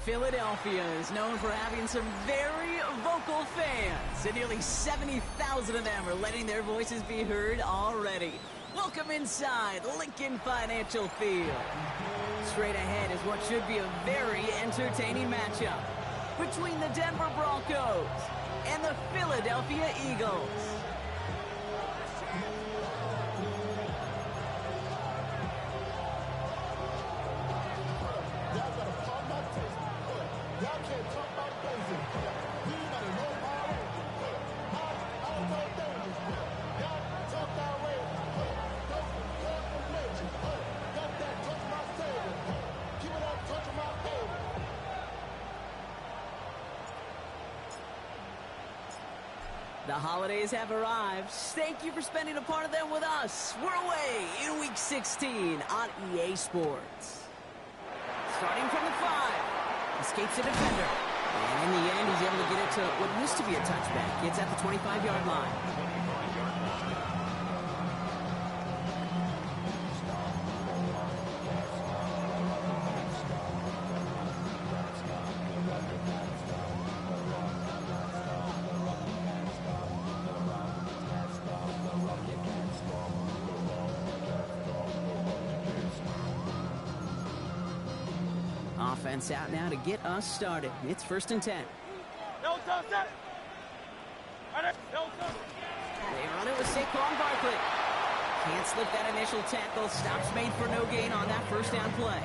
Philadelphia is known for having some very vocal fans, and nearly 70,000 of them are letting their voices be heard already. Welcome inside Lincoln Financial Field. Straight ahead is what should be a very entertaining matchup between the Denver Broncos and the Philadelphia Eagles. The holidays have arrived. Thank you for spending a part of them with us. We're away in Week 16 on EA Sports. Starting from the 5, escapes a defender. And in the end, he's able to get it to what used to be a touchback. Gets at the 25-yard line. Offense out now to get us started. It's 1st and 10. They run it with Saquon Barkley. Can't slip that initial tackle. Stops made for no gain on that first down play.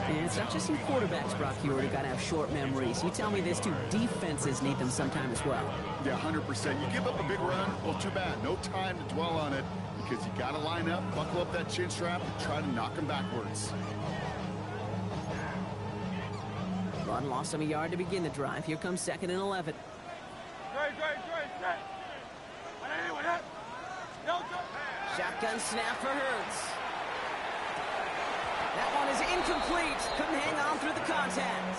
And it's not just in quarterbacks, Brock. You already got to have short memories. You tell me this too. Defenses need them sometime as well. Yeah, 100%. You give up a big run, well, too bad. No time to dwell on it because you got to line up, buckle up that chin strap, and try to knock them backwards. Run lost him a yard to begin the drive. Here comes 2nd and 11. Shotgun snap for Hurts. That one is incomplete. Couldn't hang on through the contact.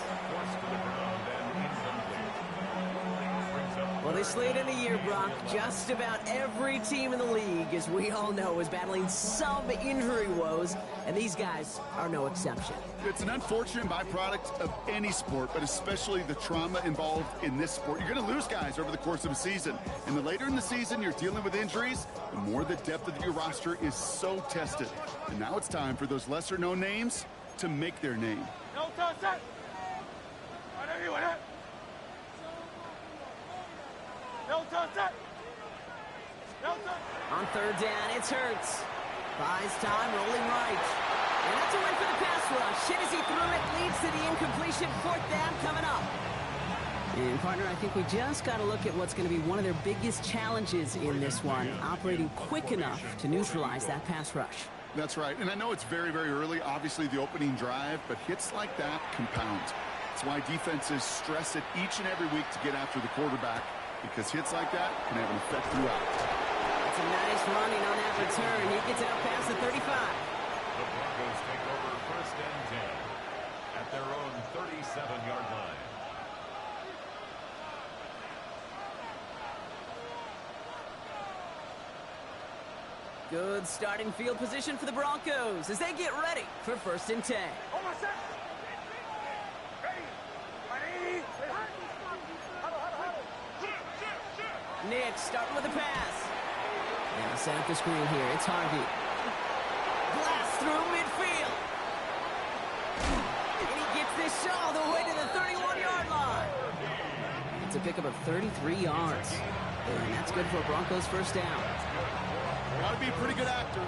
Well, this late in the year, Brock, just about every team in the league, as we all know, is battling some injury woes, and these guys are no exception. It's an unfortunate byproduct of any sport, but especially the trauma involved in this sport. You're going to lose guys over the course of a season, and the later in the season you're dealing with injuries, the more the depth of your roster is so tested. And now it's time for those lesser-known names to make their name. On 3rd down, it's Hurts. Buys time, rolling right. And that's a win for the pass rush. Hit as he threw it, leads to the incompletion. 4th down coming up. And, partner, I think we just got to look at what's going to be one of their biggest challenges in this one, operating quick enough to neutralize that pass rush. That's right. And I know it's very, very early, obviously the opening drive, but hits like that compound. That's why defenses stress it each and every week to get after the quarterback, because hits like that can have an effect throughout. That's a nice running on that return. He gets out past the 35. The Broncos take over 1st and 10 at their own 37-yard line. Good starting field position for the Broncos as they get ready for 1st and 10. Nick starting with the pass. And set up the screen here. It's Harvey. Blast through midfield. And he gets this all the way to the 31-yard line. It's a pickup of 33 yards. And that's good for a Broncos 1st down. Got to be a pretty good actor.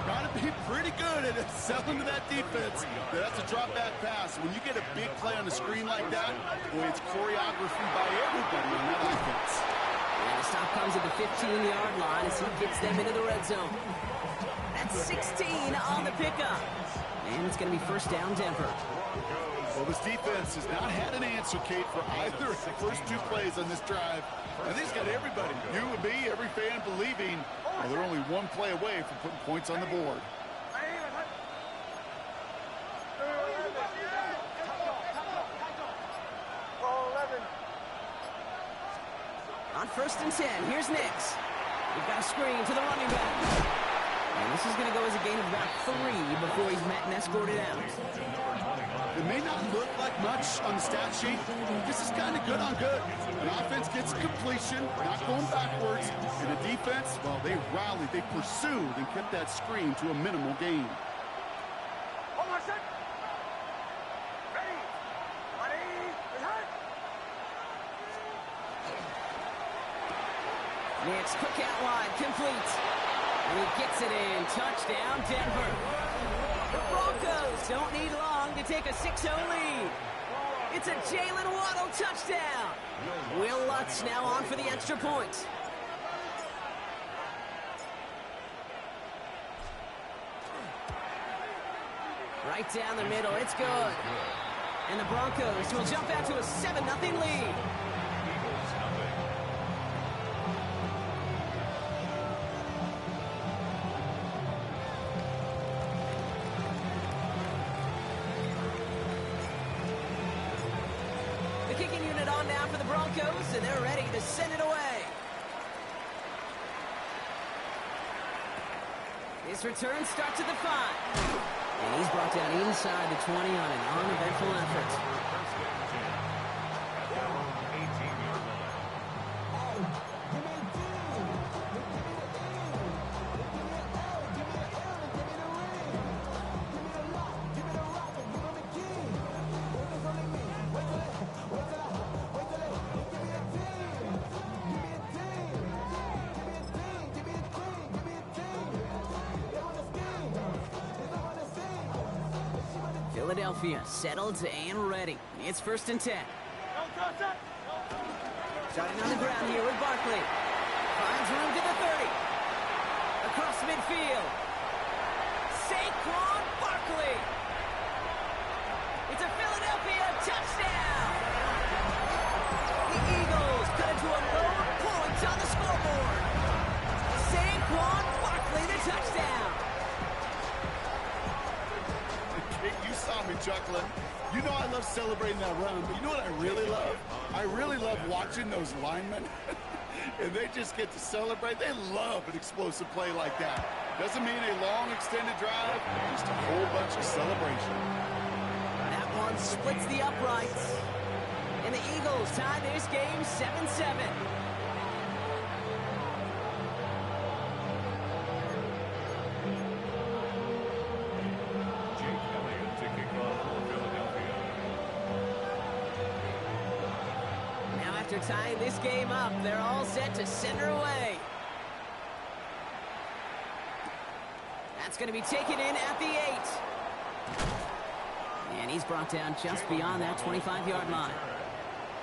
Got to be pretty good at selling to that defense. That's a drop back pass. When you get a big play on the screen like that, boy, it's choreography by everybody on that offense. And the stop comes at the 15-yard line as he gets them into the red zone. That's 16 on the pickup. And it's going to be 1st down Denver. Well, this defense has not had an answer, Kate, for either of the first 2 plays on this drive. I think it's got everybody, you and me, every fan believing, well, they're only 1 play away from putting points on the board. On 1st and 10, here's Nix. We've got a screen to the running back. And this is going to go as a gain of about 3 before he's met and escorted out. It may not look like much on the stat sheet. This is kind of good on good. An offense gets completion, not going backwards. And the defense, well, they rallied, they pursued, and kept that screen to a minimal gain. Next, Cook out wide, complete. And he gets it in. Touchdown, Denver. The Broncos don't need long to take a 6-0 lead. It's a Jalen Waddle touchdown. Will Lutz now on for the extra point. Right down the middle, it's good. And the Broncos will jump out to a 7-0 lead. Kicking unit on now for the Broncos, and they're ready to send it away. His return starts at the 5. And he's brought down inside the 20 on an uneventful effort. Philadelphia settled and ready. It's 1st and 10. Starting on the ground here with Barkley. Finds room to the 30. Across midfield. Saquon Barkley. It's a Philadelphia touchdown. The Eagles cut into a load of points on the scoreboard. Saquon Barkley, the touchdown. You saw me chuckling. You know I love celebrating that run, but you know what I really love? I really love watching those linemen. And they just get to celebrate. They love an explosive play like that. Doesn't mean a long extended drive, just a whole bunch of celebration. That one splits the uprights. And the Eagles tie this game 7-7. After tying this game up, they're all set to send her away. That's going to be taken in at the 8. And he's brought down just beyond that 25-yard line.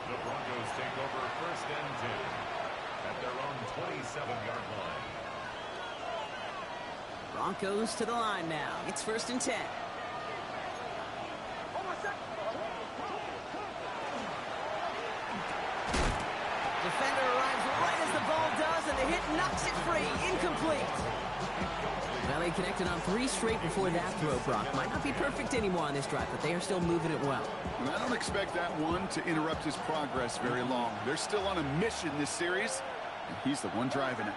The Broncos take over 1st and 10 at their own 27-yard line. Broncos to the line now. It's 1st and 10. Defender arrives right as the ball does, and the hit knocks it free. Incomplete. Well, they connected on 3 straight before that throw, Brock. Might not be perfect anymore on this drive, but they are still moving it well. And I don't expect that one to interrupt his progress very long. They're still on a mission this series, and he's the one driving it.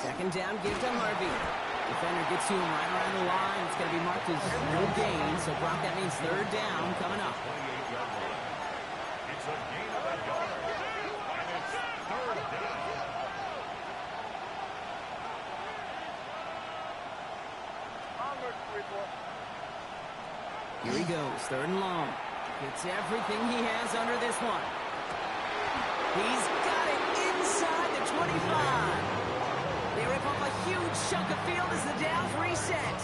Second down, give to Harvey. Defender gets to him right around the line. It's going to be marked as no gain. So, Brock, that means 3rd down coming up. It's a gain of a yard. And it's 3rd down. Here he goes, 3rd and long. Gets everything he has under this one. He's got it inside the 25. They rip off a huge chunk of field as the downs reset.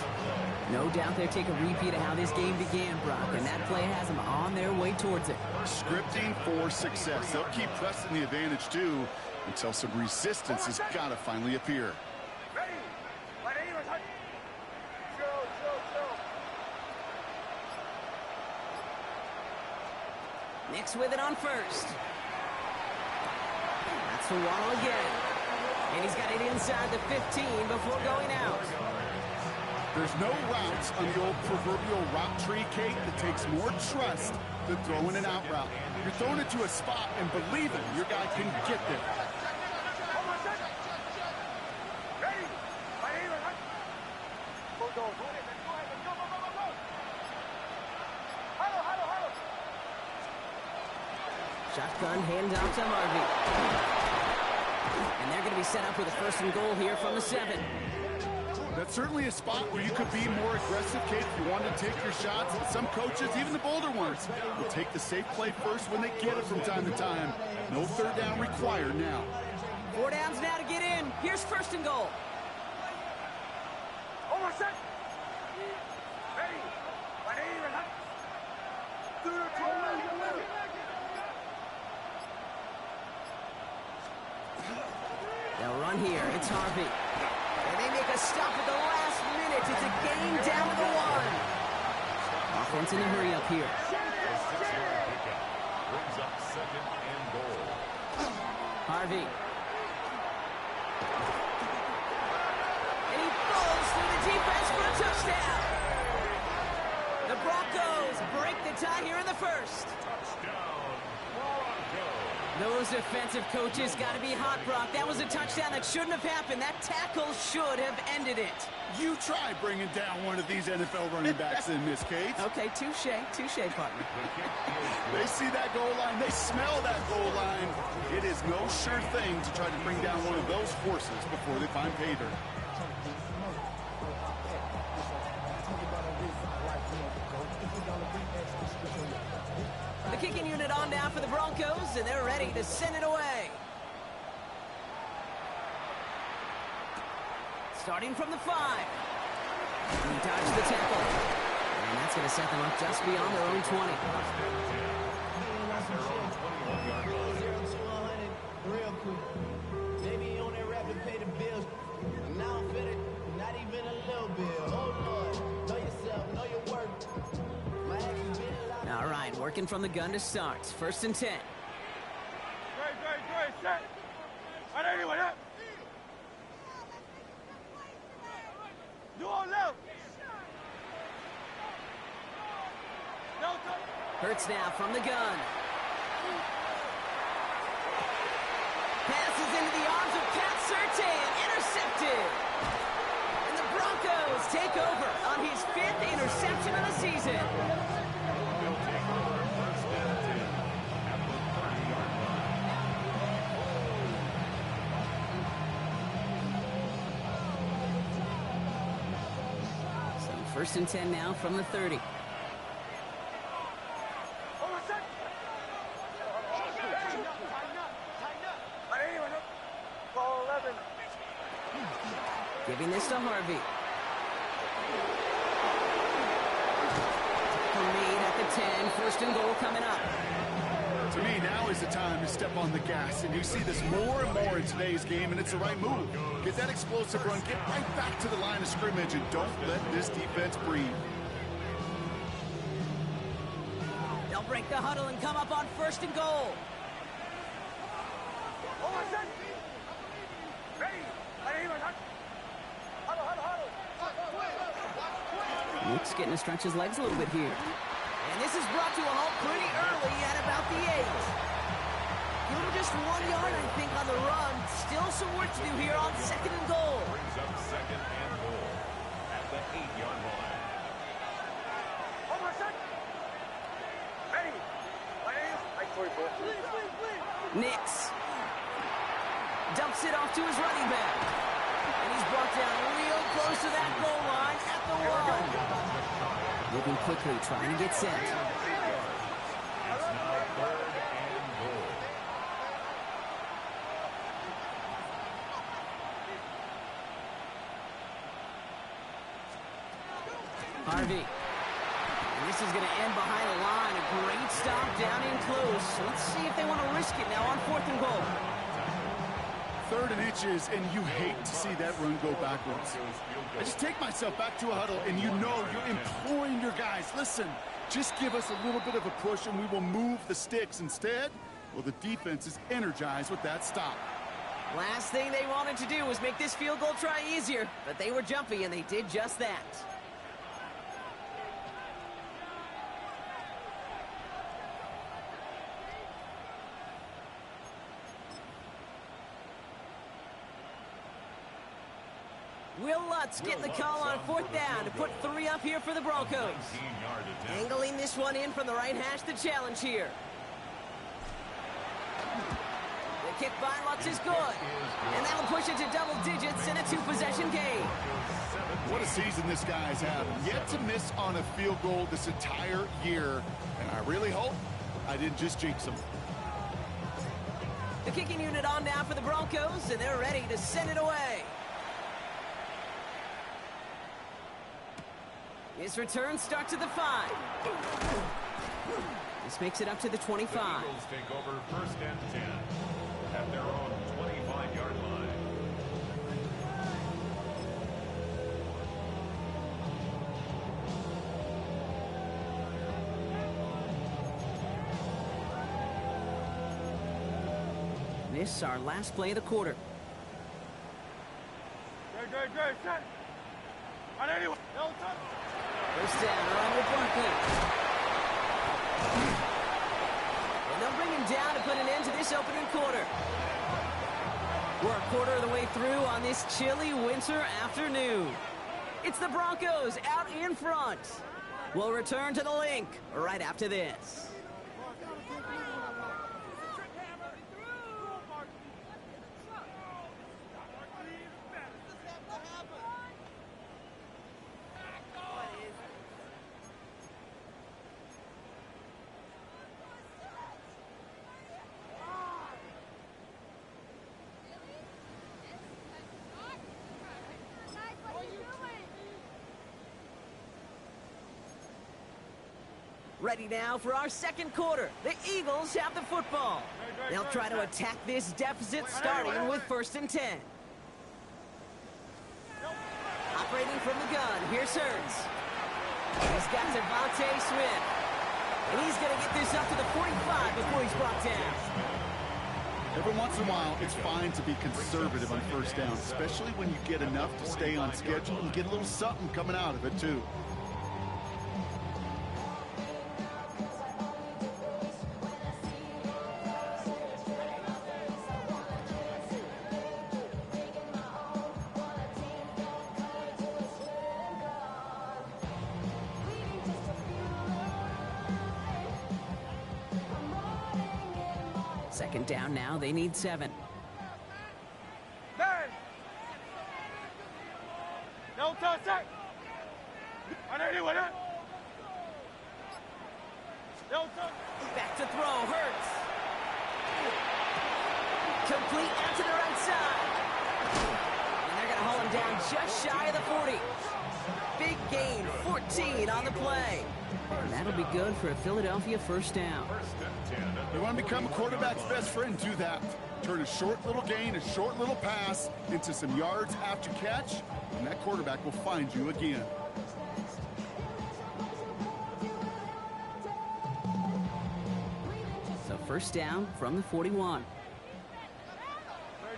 No doubt they'll take a repeat of how this game began, Brock, and that play has them on their way towards it. Scripting for success. They'll keep pressing the advantage, too, until some resistance has got to finally appear. Nix with it on 1st. That's for Waddle again. And he's got it inside the 15 before going out. There's no routes on the old proverbial route tree, Kate, that takes more trust than throwing an out route. You're throwing it to a spot and believing your guy can get there. Shotgun handoff to Harvey. And they're going to be set up with a 1st and goal here from the 7. That's certainly a spot where you could be more aggressive, Kate, if you want to take your shots. Some coaches, even the bolder ones, will take the safe play first when they get it from time to time. No 3rd down required now. 4 downs now to get in. Here's 1st and goal. They'll run here. It's Harvey. And they make a stop at the last minute. It's a gain down to the 1. Offense in a hurry up here. Brings up 2nd and goal. Harvey. And he falls through the defense for a touchdown. The Broncos break the tie here in the 1st. Touchdown, Broncos. Those defensive coaches got to be hot, Brock. That was a touchdown that shouldn't have happened. That tackle should have ended it. You try bringing down one of these NFL running backs in this, Kate. Okay, touche, partner. They see that goal line. They smell that goal line. It is no sure thing to try to bring down one of those horses before they find pay dirt. The kicking unit on now for the Broncos, and they're ready to send it away. Starting from the 5. He dodged the tackle. And that's going to set them up just beyond their own 20. Real quick. Maybe on that rapid pay the bills. And now I'm feeling not even a little bit. Oh Lord, know yourself, know your worth. My actions been a lot. All right, working from the gun to start. 1st and 10. Set. Anyone up? You all left. Hurts now from the gun. Passes into the arms of Pat Surtain. Intercepted. And the Broncos take over on his 5th interception of the season. They'll take over 1st and 10 at the 30-yard line. So 1st and 10 now from the 30. Giving this to Harvey. Made at the 10. 1st and goal coming up. To me, now is the time to step on the gas, and you see this more and more in today's game, and it's the right move. Get that explosive run, get right back to the line of scrimmage, and don't let this defense breathe. They'll break the huddle and come up on 1st and goal. Nick's getting to stretch his legs a little bit here. And this is brought to a halt pretty early at about the 8. Give him just 1 yard, I think, on the run. Still some work to do here on 2nd and goal. Brings up 2nd and goal at the 8-yard line. Nix dumps it off to his running back. And he's brought down real close to that goal line at the 1. Moving quickly, trying to get set. It's now 3rd and goal. Harvey. And this is going to end behind the line. A great stop down in close. Let's see if they want to risk it now on 4th and goal. 3rd and inches, and you hate to see that run go backwards. I just take myself back to a huddle, and you know you're imploring your guys, listen, just give us a little bit of a push, and we will move the sticks. Instead, well, the defense is energized with that stop. Last thing they wanted to do was make this field goal try easier, but they were jumpy, and they did just that. Will Lutz getting the call on fourth down to put 3 up here for the Broncos. 19-yard attempt. Angling this one in from the right hash, the challenge here. The kick by Lutz is good. And that'll push it to double digits in a 2-possession game. What a season this guy's had. Yet to miss on a field goal this entire year. And I really hope I didn't just jinx him. The kicking unit on now for the Broncos, and they're ready to send it away. His return starts at the 5. This makes it up to the 25. The Eagles take over first and 10 at their own 25-yard line. This is our last play of the quarter. Great, set. On anyone. No touch. First down, run with Barkley. And they'll bring him down to put an end to this opening quarter. We're a quarter of the way through on this chilly winter afternoon. It's the Broncos out in front. We'll return to the link right after this. Ready now for our second quarter. The Eagles have the football. They'll try to attack this deficit starting with 1st and 10. Operating from the gun, here's Hurts. He's got Devontae Smith. And he's going to get this up to the 45 before he's brought down. Every once in a while, it's fine to be conservative on first down, especially when you get enough to stay on schedule and get a little something coming out of it, too. Second down now, they need 7. Man. No touch. On anyone. No touch. Back to throw, Hurts. Complete out to the right side. And they're going to haul him down just shy of the 40. Big gain, 14 on the play. And that'll be good for a Philadelphia first down. You want to become a quarterback's best friend, do that. Turn a short little gain, a short little pass into some yards after catch, and that quarterback will find you again. So first down from the 41.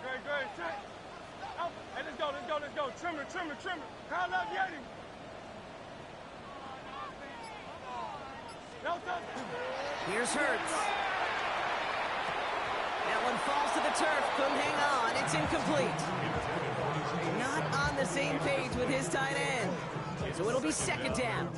Great. Check. Oh, hey, let's go. Trimmer. Kyle up, Yeti. No touch. Here's Hurts. That one falls to the turf. Couldn't hang on. It's incomplete. Not on the same page with his tight end. So it'll be second down.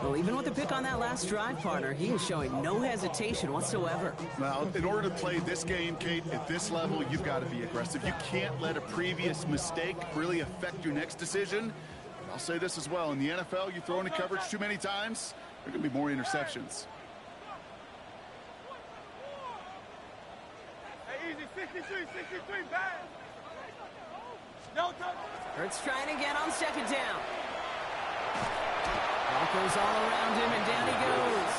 Well, even with the pick on that last drive, partner, he is showing no hesitation whatsoever. Well, in order to play this game, Kate, at this level, you've got to be aggressive. You can't let a previous mistake really affect your next decision. I'll say this as well. In the NFL, you throw into coverage too many times, there are going to be more interceptions. Hey, easy. 63, bad. No touch. Hurts trying again on second down. Broncos all around him, and down he goes.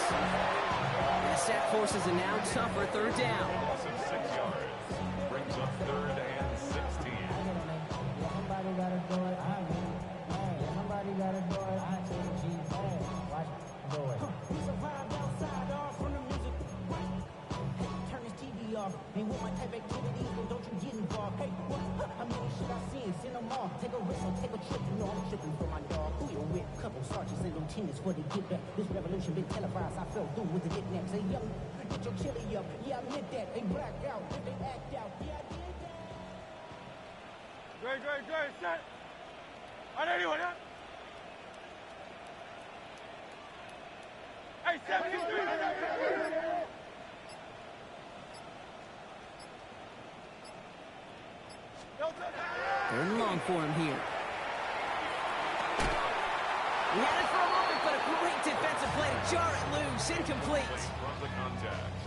And the set forces a now tougher third down. Loss of 6 yards. Brings up 3rd and 16. Somebody gotta do it. Somebody gotta do it. I take G. Watch do it. He's a vibe outside, all from the music. Turn his TV off. Ain't with my type activities, then don't you get involved. Hey, what? I mean, shit I seen, send them off. Take a risk or take a trip. You know I'm tripping for my dog. Who you with? Couple sergeants and lieutenants for the get back. This revolution been televised. I fell through with the knickknacks. Hey, young, get your chili up. Yeah, I admit that. They black out. They act out. Yeah, I did that. Great. Set. Hey, 73. Third and long for him here. He had it for a moment, but a great defensive play to jar it loose. Incomplete.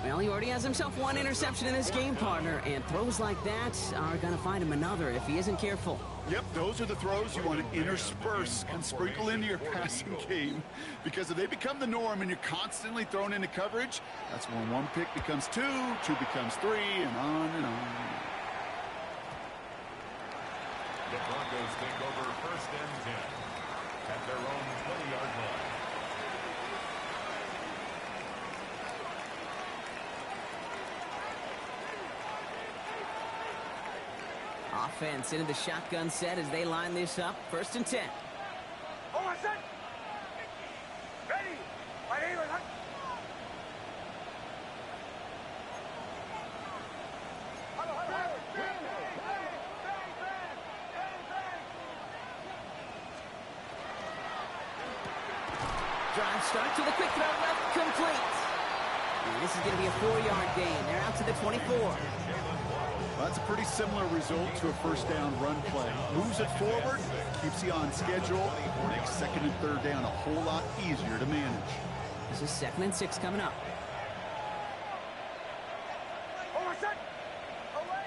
Well, he already has himself one interception in this game, partner, and throws like that are going to find him another if he isn't careful. Yep, those are the throws you want to intersperse and sprinkle into your passing game, because if they become the norm and you're constantly thrown into coverage, that's when one pick becomes two becomes three, and on and on. The Broncos take over first and 10 at their own 20-yard line. Offense into the shotgun set as they line this up. First and 10. Oh, my son. Ready. Right here. Drive start to the quick throw left, complete. And this is going to be a 4-yard gain. They're out to the 24. Well, that's a pretty similar result to a first down run play. Moves it forward, keeps you on schedule, makes second and third down a whole lot easier to manage. This is 2nd and 6 coming up. Oh, my son. Away.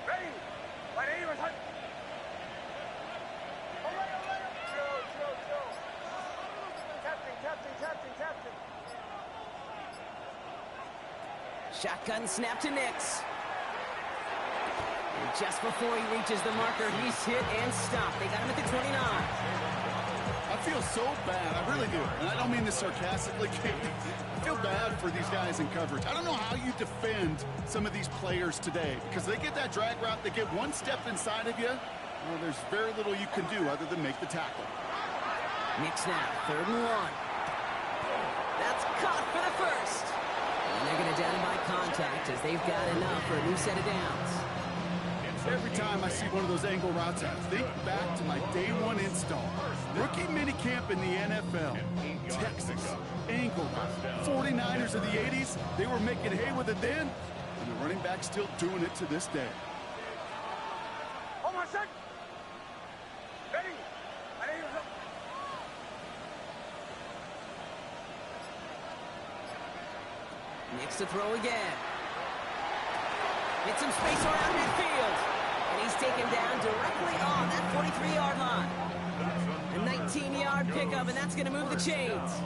Ready. Right here, my son. Away. Chill. Captain. Shotgun snap to Nix. And just before he reaches the marker, he's hit and stopped. They got him at the 29. I feel so bad, I really do, and I don't mean this sarcastically. I feel bad for these guys in coverage. I don't know how you defend some of these players today, because they get that drag route, they get one step inside of you, well, there's very little you can do other than make the tackle. Nix now, 3rd and 1. That's caught for the first. And they're going to down him by contact as they've got enough for a new set of downs. Every time I see one of those angle routes, I think back to my day one install. Rookie minicamp in the NFL. Texas, angle route. 49ers of the 80s, they were making hay with it then, and the running back's still doing it to this day. Oh, my son. Ready. Right here. Nix to throw again. Get some space around midfield. And he's taken down directly on that 43-yard line. A 19-yard pickup, and that's going to move the chains.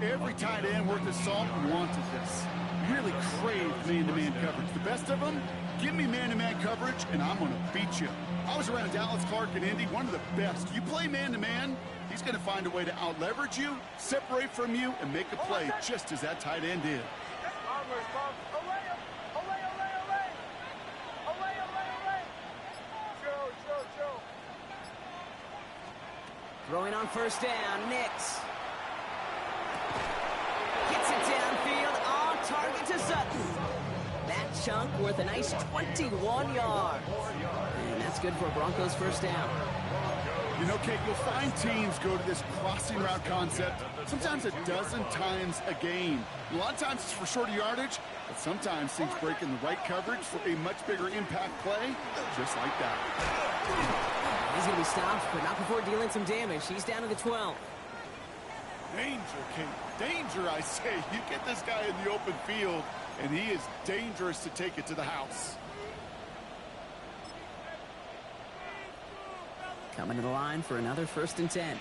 Every tight end worth his salt wanted this. Really craved man-to-man coverage. The best of them, give me man-to-man coverage, and I'm going to beat you. I was around Dallas Clark and Indy, one of the best. You play man-to-man, he's going to find a way to out-leverage you, separate from you, and make a play just as that tight end did. Throwing on first down, Nix. Gets it downfield, on target to Sutton. That chunk worth a nice 21 yards. And that's good for a Broncos first down. You know, Kate, you'll find teams go to this crossing route concept sometimes a dozen times a game. A lot of times it's for shorter yardage, but sometimes things break in the right coverage for a much bigger impact play, just like that. He's going to be stopped, but not before dealing some damage. He's down to the 12. Danger, Kate. Danger, I say. You get this guy in the open field, and he is dangerous to take it to the house. Coming to the line for another 1st and 10.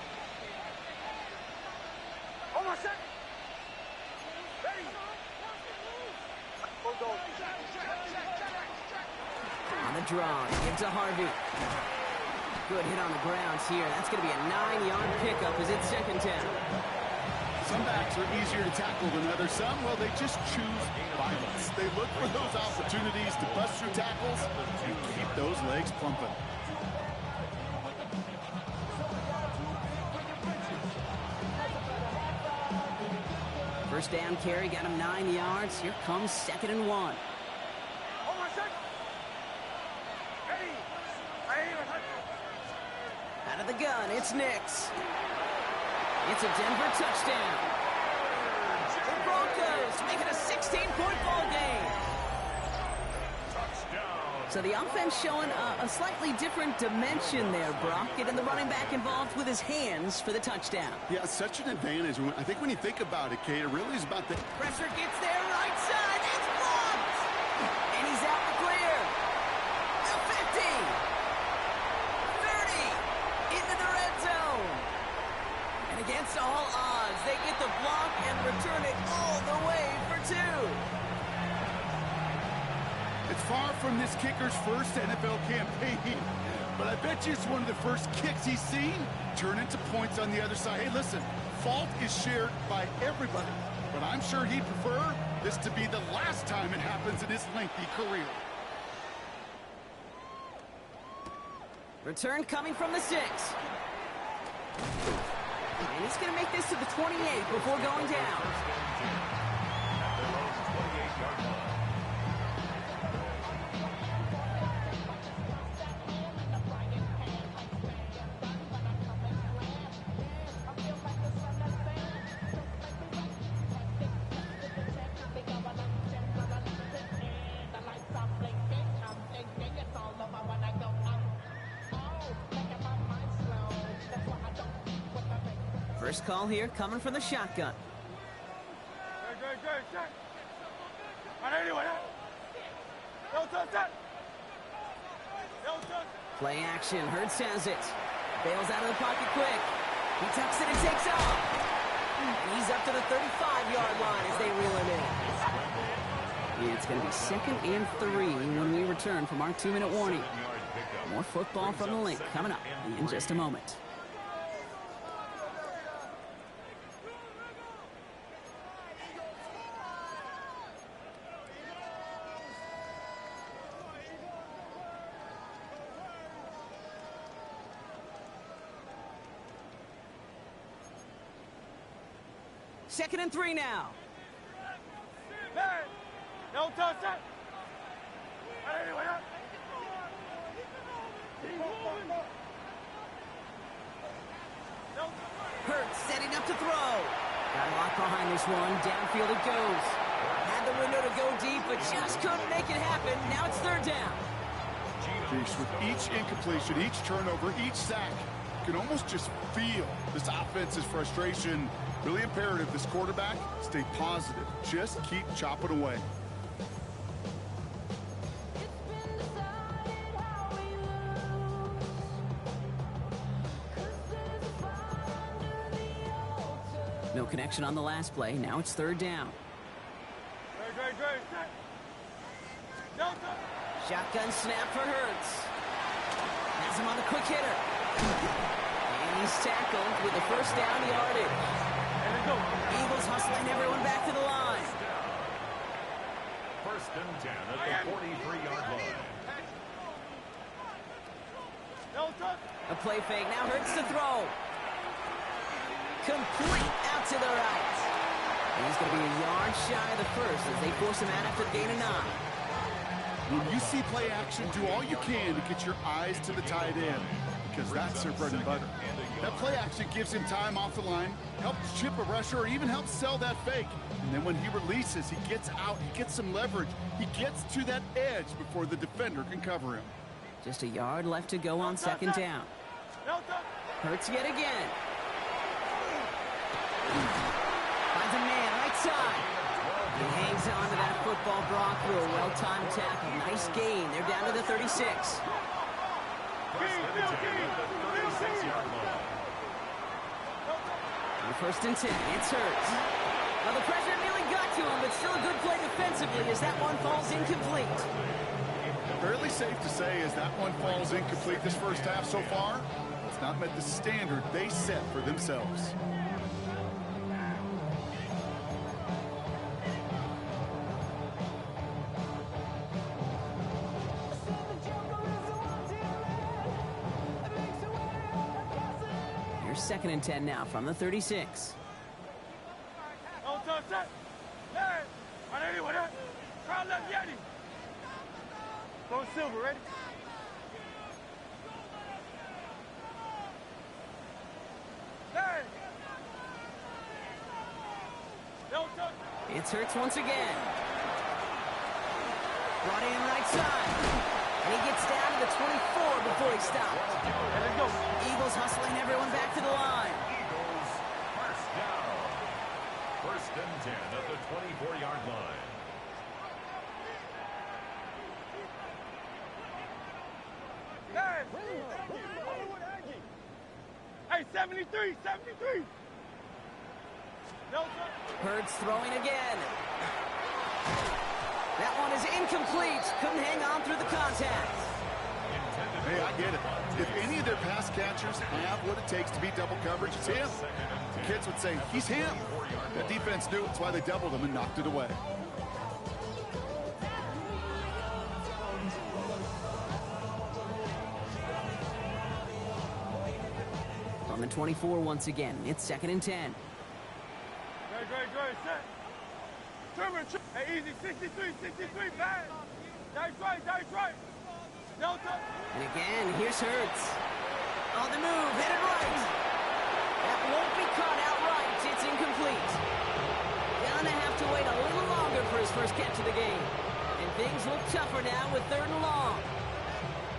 Oh, my son. Ready. On the draw, give to Harvey. Good hit on the grounds here. That's going to be a 9-yard pickup as it's 2nd down. Some backs are easier to tackle than others. Some, well, they just choose violence. They look for those opportunities to bust through tackles and keep those legs pumping. First down carry, got him 9 yards. Here comes 2nd and 1. Oh, my son. Ready. Right here. Out of the gun, it's Nix. It's a Denver touchdown. The Broncos make it a 16-point ball game. So the offense showing a slightly different dimension there, Brock. Getting the running back involved with his hands for the touchdown. Yeah, such an advantage. I think when you think about it, Kate, it really is about the... Pressure gets there, right side. It's blocked. And he's out the clear. The 50. 30. Into the red zone. And against all odds, they get the block and return it all the way for 2. It's far from this kicker's first NFL campaign, but I bet you it's one of the first kicks he's seen turn into points on the other side. Hey, listen, fault is shared by everybody, but I'm sure he'd prefer this to be the last time it happens in his lengthy career. Return coming from the 6. And he's going to make this to the 28 before going down. First call here coming from the shotgun. Play action. Hurts has it. Bails out of the pocket quick. He tucks it and takes off. He's up to the 35-yard line as they reel him in. It's going to be 2nd and 3 when we return from our 2-minute warning. More football from the link coming up in just a moment. Second and 3 now. No touch that. Hurts setting up to throw. Got a lot behind this one. Downfield it goes. Had the window to go deep, but just couldn't make it happen. Now it's 3rd down. Jeez, with each incompletion, each turnover, each sack, you can almost just feel this offense's frustration. Really imperative, this quarterback, stay positive. Just keep chopping away. No connection on the last play. Now it's 3rd down. Shotgun snap for Hurts. Has him on the quick hitter. And he's tackled with the 1st down yardage. Eagles hustling everyone back to the line. 1st and 10 at the 43-yard line. A play fake. Now Hurts to throw. Complete out to the right. And he's going to be a yard shy of the 1st as they force him out after the gain of 9. When you see play action, do all you can to get your eyes to the tight end, because that's their bread and butter. That play action gives him time off the line, helps chip a rusher, or even helps sell that fake. And then when he releases, he gets out, he gets some leverage. He gets to that edge before the defender can cover him. Just a yard left to go on 2nd down. Hurts yet again. Finds a man right side. He hangs on to that football, Brock, through a well-timed tackle. Nice gain. They're down to the 36. And 1st and 10. It's Hurts. Well, the pressure nearly got to him, but still a good play defensively as that one falls incomplete. Fairly safe to say as that one falls incomplete this first half so far, it's not met the standard they set for themselves. Here's 2nd and 10 now from the 36. Go Silver, ready? It's Hurts once again. Brought in right side. And he gets down to the 24 before he stops. Let's go. Eagles hustling everyone back to the line. Eagles first down. First and 10 at the 24-yard line. Hey, 73, 73. No, sir. Hurts throwing again. That one is incomplete. Couldn't hang on through the contact. Hey, I get it. If any of their pass catchers have what it takes to beat double coverage, it's him. The kids would say, he's him. The defense knew it's why they doubled him and knocked it away. On the 24 once again. It's 2nd and 10. Great, set. Trimmer. Hey, easy, 63, bang. That's right. No, sir. And again, here's Hurts. On the move, headed right. That won't be caught outright. It's incomplete. Gonna have to wait a little longer for his first catch of the game. And things look tougher now with 3rd and long.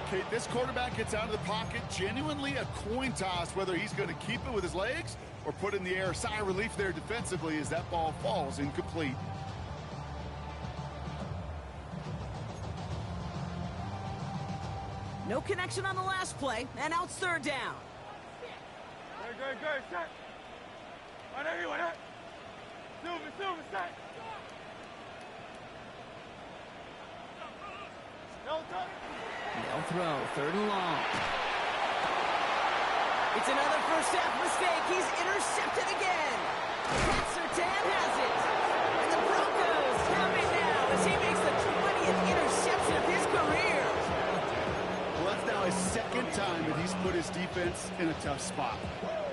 Okay, this quarterback gets out of the pocket, genuinely a coin toss whether he's going to keep it with his legs or put it in the air. Sigh of relief there defensively as that ball falls incomplete. No connection on the last play, and now it's 3rd down. Great, set. On everyone, huh? Silver, set. No, sir. They'll throw, 3rd and long. It's another first half mistake. He's intercepted again. Pat Surtain has it. And the Broncos have it now as he makes the 20th interception of his career. Well, that's now his 2nd time that he's put his defense in a tough spot.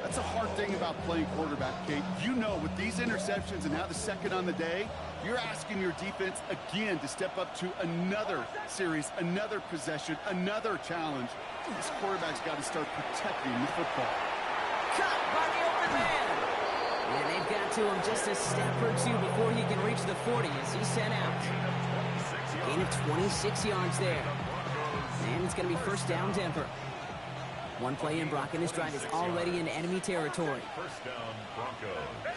That's a hard thing about playing quarterback, Kate. You know, with these interceptions and now the 2nd on the day, you're asking your defense again to step up to another series, another possession, another challenge. This quarterback's got to start protecting the football. Cut by the open man. And they've got to him just a step or two before he can reach the 40 as he's sent out. Gain of 26 yards there. And it's going to be first down Denver. One play in, Brock, and this drive is already in enemy territory. First down, Broncos.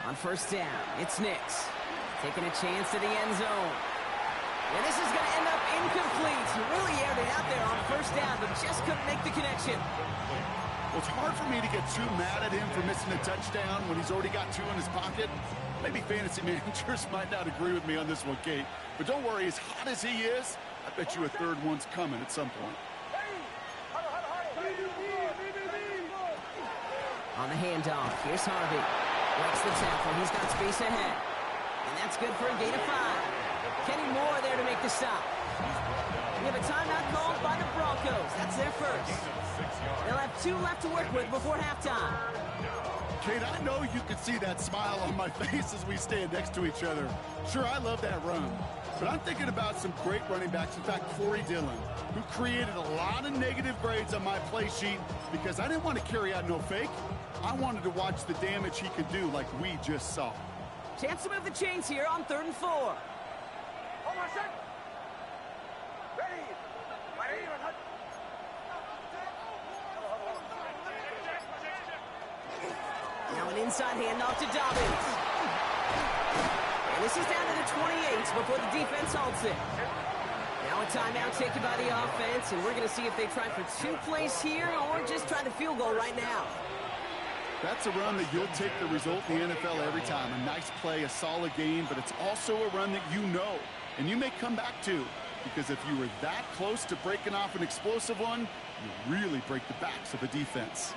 On first down, it's Nix. Taking a chance to the end zone. And this is going to end up incomplete. He really aired it out there on first down, but just couldn't make the connection. Well, it's hard for me to get too mad at him for missing a touchdown when he's already got 2 in his pocket. Maybe fantasy managers might not agree with me on this one, Kate. But don't worry, as hot as he is, I bet you a 3rd one's coming at some point. On the handoff, here's Harvey. Breaks the tackle. He's got space ahead. And that's good for a gain of 5. Kenny Moore there to make the stop. We have a timeout called by the Broncos. That's their first. They'll have 2 left to work with before halftime. Kate, I know you can see that smile on my face as we stand next to each other. Sure, I love that run. But I'm thinking about some great running backs. In fact, Corey Dillon, who created a lot of negative grades on my play sheet because I didn't want to carry out no fake. I wanted to watch the damage he could do like we just saw. Chance to move the chains here on 3rd and 4. Hold on, set. Ready. Now an inside handoff to Dobbins. And this is down to the 28 before the defense halts it. Now a timeout taken by the offense, and we're going to see if they try for 2 plays here or just try the field goal right now. That's a run that you'll take the result in the NFL every time. A nice play, a solid game, but it's also a run that you know, and you may come back to, because if you were that close to breaking off an explosive one, you really break the backs of the defense.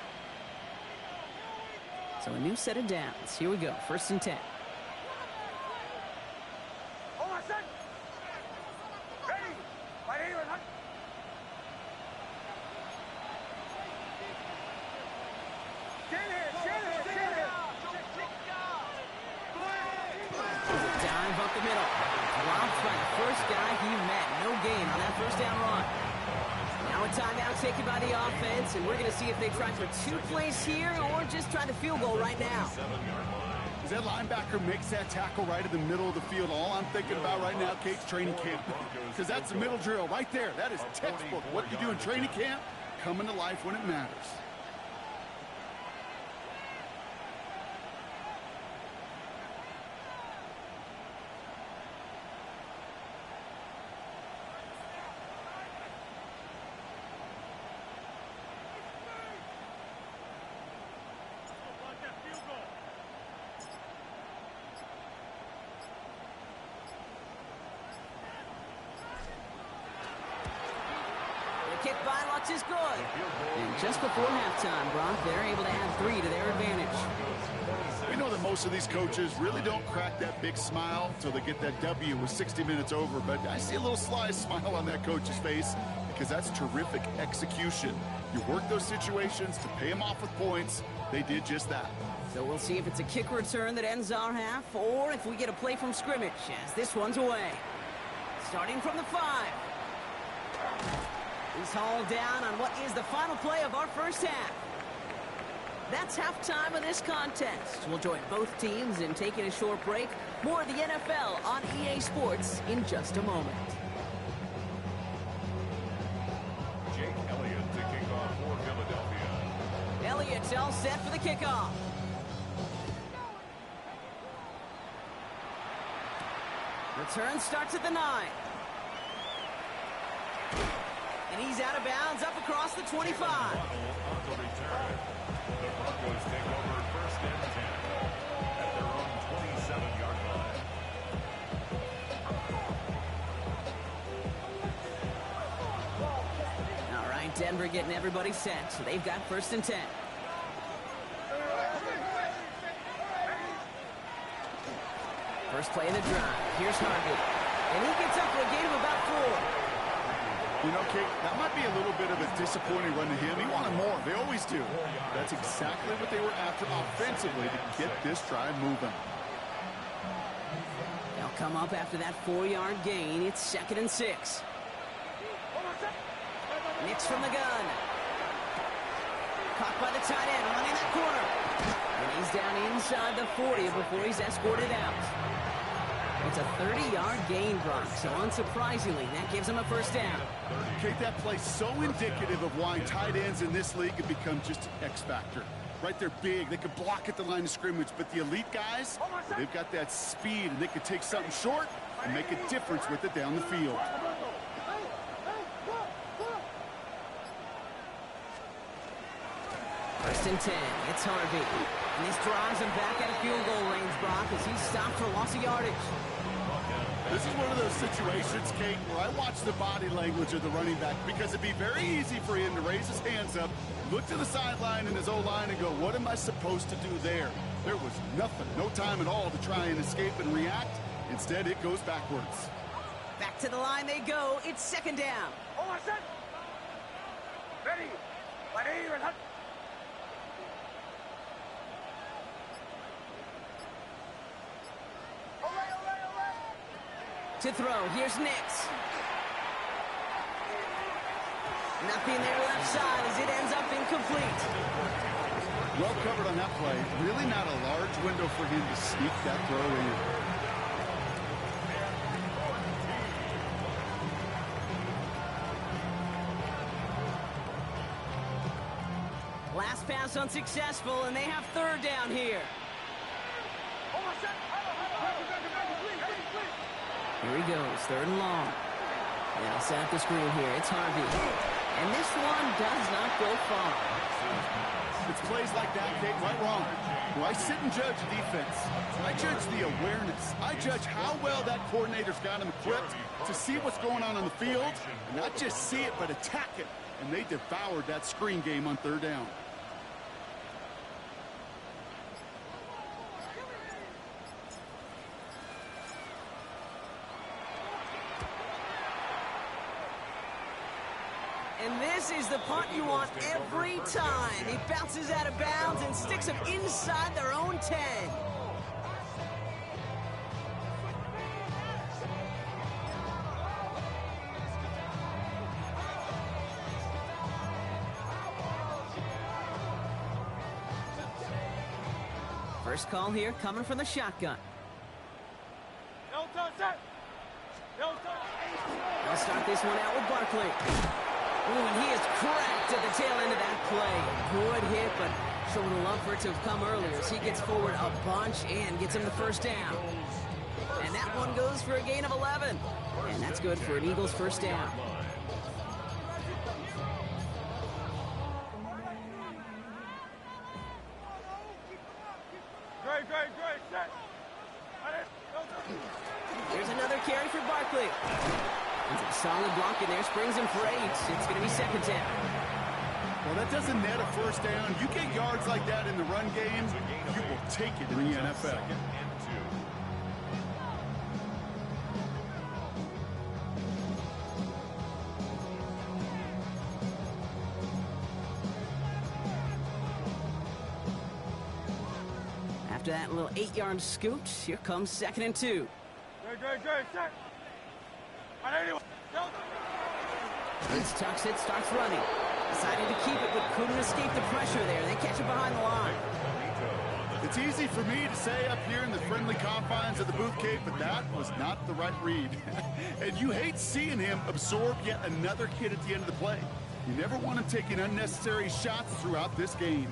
So a new set of downs. Here we go, 1st and 10. Hold on, set. Ready. Dive up the middle. Dropped by the first guy he met. No gain on that taken by the offense, and we're going to see if they try for 2 plays here or just try the field goal right now. As that linebacker makes that tackle right in the middle of the field, all I'm thinking about right now, Kate's training camp. Because that's the middle drill right there. That is textbook. What you do in training camp, coming to life when it matters. Kick by Lutz is good. And just before halftime, Brock, they're able to add 3 to their advantage. We know that most of these coaches really don't crack that big smile until they get that W with 60 minutes over, but I see a little sly smile on that coach's face because that's terrific execution. You work those situations to pay them off with points. They did just that. So we'll see if it's a kick return that ends our half or if we get a play from scrimmage as this one's away. Starting from the 5. He's hauled down on what is the final play of our first half. That's halftime of this contest. We'll join both teams in taking a short break. More of the NFL on EA Sports in just a moment. Jake Elliott to kick off for Philadelphia. Elliott's all set for the kickoff. Return starts at the 9. And he's out of bounds up across the 25. On the return. The Broncos take over first and 10 at their own 27-yard line. All right, Denver getting everybody set. So they've got first and 10. First play of the drive. Here's Harvey. And he gets up for a gain of about 4. You know, Kate, that might be a little bit of a disappointing run to him. He wanted more. They always do. That's exactly what they were after offensively to get this drive moving. They'll come up after that 4-yard gain. It's 2nd and 6. Nix from the gun. Caught by the tight end, running that corner. And he's down inside the 40 before he's escorted out. It's a 30-yard gain, Brock, so unsurprisingly, that gives him a first down. Kate, that play's so indicative of why tight ends in this league have become just an X factor. Right, they're big, they can block at the line of scrimmage, but the elite guys, they've got that speed, and they can take something short and make a difference with it down the field. First and 10, it's Harvey. And this drives him back at a field goal range, Brock, as he's stopped for loss of yardage. This is one of those situations, Kate, where I watch the body language of the running back because it'd be very easy for him to raise his hands up, look to the sideline in his O-line and go, what am I supposed to do there? There was nothing, no time at all to try and escape and react. Instead, it goes backwards. Back to the line they go. It's 2nd down. Ready. To throw, here's Nix. Nothing there left side as it ends up incomplete. Well covered on that play. Really not a large window for him to sneak that throw in. Last pass unsuccessful, and they have 3rd down here. Here he goes, 3rd and long. Now set up the screen here. It's Harvey. And this one does not go far. It's plays like that, Kate, right wrong. Where I sit and judge defense. I judge the awareness. I judge how well that coordinator's got him equipped to see what's going on the field. And not just see it, but attack it. And they devoured that screen game on 3rd down. And this is the punt you want every time. He bounces out of bounds and sticks them inside their own 10. First call here coming from the shotgun. No touch that. No touch. They'll start this one out with Barkley. Ooh, and he is cracked at the tail end of that play. Good hit, but sure would have loved for it to have come earlier as he gets forward a bunch and gets him the first down. And that one goes for a gain of 11. And that's good for an Eagles first down. Great, set. Here's another carry for Barkley. It's a solid block in there, springs him for 8. It's going to be second down. Well, that doesn't net a first down. You get yards like that in the run game, you will take it in the NFL. After that little 8-yard scoot, here comes 2nd and 2. Great, set. Anyway. This tucks it, starts running. Decided to keep it, but couldn't escape the pressure there. They catch it behind the line. It's easy for me to say up here in the friendly confines of the booth cave, but that was not the right read. And you hate seeing him absorb yet another hit at the end of the play. You never want him taking unnecessary shots throughout this game.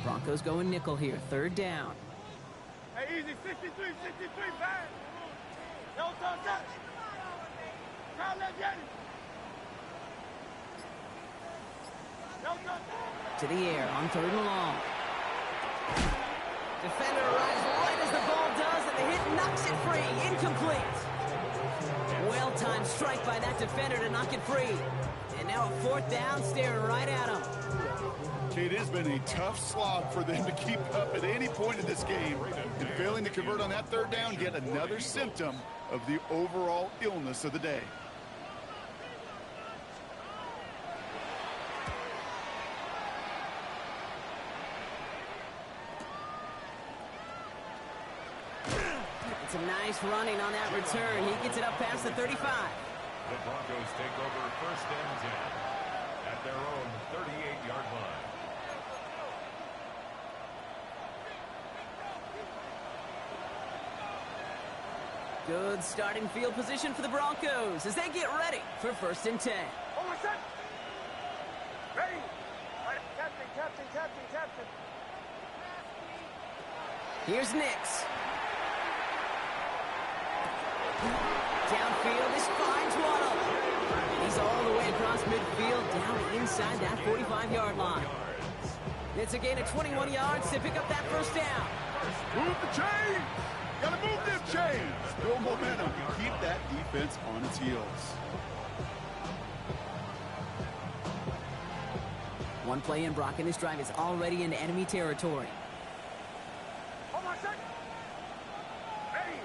Broncos going nickel here, 3rd down. Hey, easy, 63, bang. No touch that. Crowd left Yeti. No touch. To the air on 3rd and long. Defender arrives right as the ball does, and the hit knocks it free. Incomplete. Well-timed strike by that defender to knock it free. And now a 4th down, staring right at him. It has been a tough slog for them to keep up at any point in this game. And failing to convert on that 3rd down, yet another symptom of the overall illness of the day. It's a nice running on that return. He gets it up past the 35. The Broncos take over 1st and 10 at their own 38-yard line. Good starting field position for the Broncos as they get ready for 1st and 10. Oh, my son. Ready. Captain. Here's Nix. Downfield, this finds Waddle. He's all the way across midfield, down inside that 45-yard line. It's a gain of 21 yards to pick up that first down. Move the chains! Gotta move them chains! Build momentum. Keep that defense on its heels. One play in, Brock, and this drive is already into enemy territory. Oh, my son. Ready.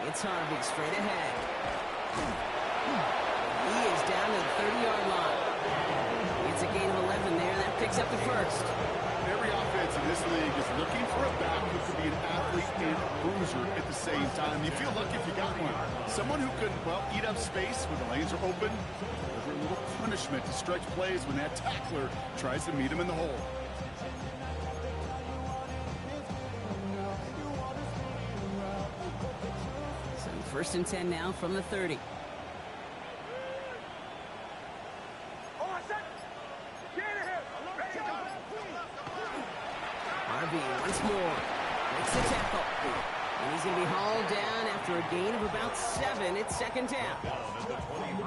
It's Harvey straight ahead. He is down to the 30-yard line. It's a gain of 11 there. That picks up the first. Every offense in this league is looking for a back who can be an athlete and a bruiser at the same time. You feel lucky if you got one. Someone who can, well, eat up space when the lanes are open. Deliver a little punishment to stretch plays when that tackler tries to meet him in the hole. So 1st and 10 now from the 30. Oh, my son. Get in here. Ready to go. Harvey once more makes the tackle. And he's going to be hauled down after a gain of about 7. It's 2nd down.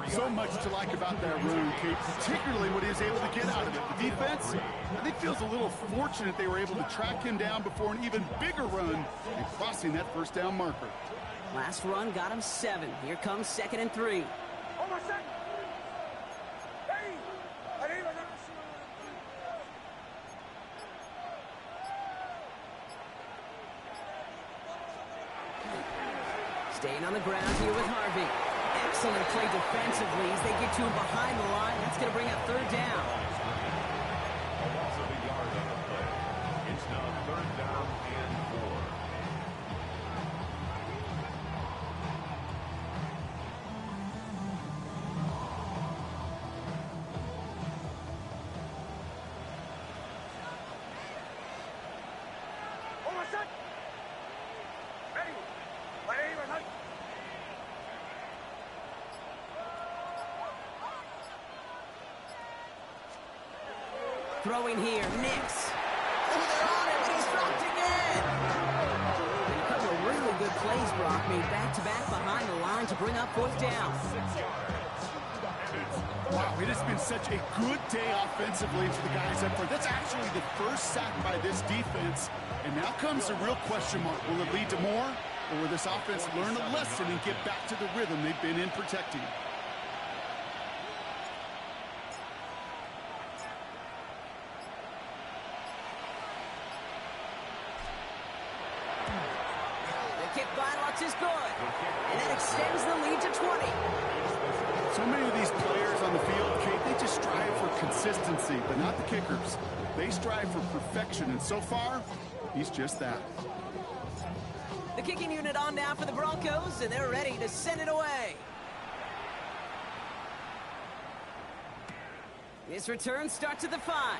So much to like about that run, Kate, particularly what he was able to get out of it. The defense, I think, feels a little fortunate they were able to track him down before an even bigger run and crossing that first down marker. Last run got him 7. Here comes 2nd and 3. Oh, my son. Ready. Staying on the ground here with Harvey. Excellent play defensively as they get to him behind the line. That's going to bring up 3rd down. A loss of a yard on the play. It's now 3rd down and 4. Throwing here, Nix. Oh, they're on him, and he's dropped again. And a couple of really good plays, Brock, made back-to-back behind the line to bring up fourth down. Wow, it has been such a good day offensively for the guys up front. That's actually the first sack by this defense. And now comes the real question mark. Will it lead to more? Or will this offense learn a lesson and get back to the rhythm they've been in protecting? Is good, and that extends the lead to 20. So many of these players on the field, Kate, they just strive for consistency, but not the kickers. They strive for perfection, and so far, he's just that. The kicking unit on now for the Broncos, and they're ready to send it away. This return starts at the 5.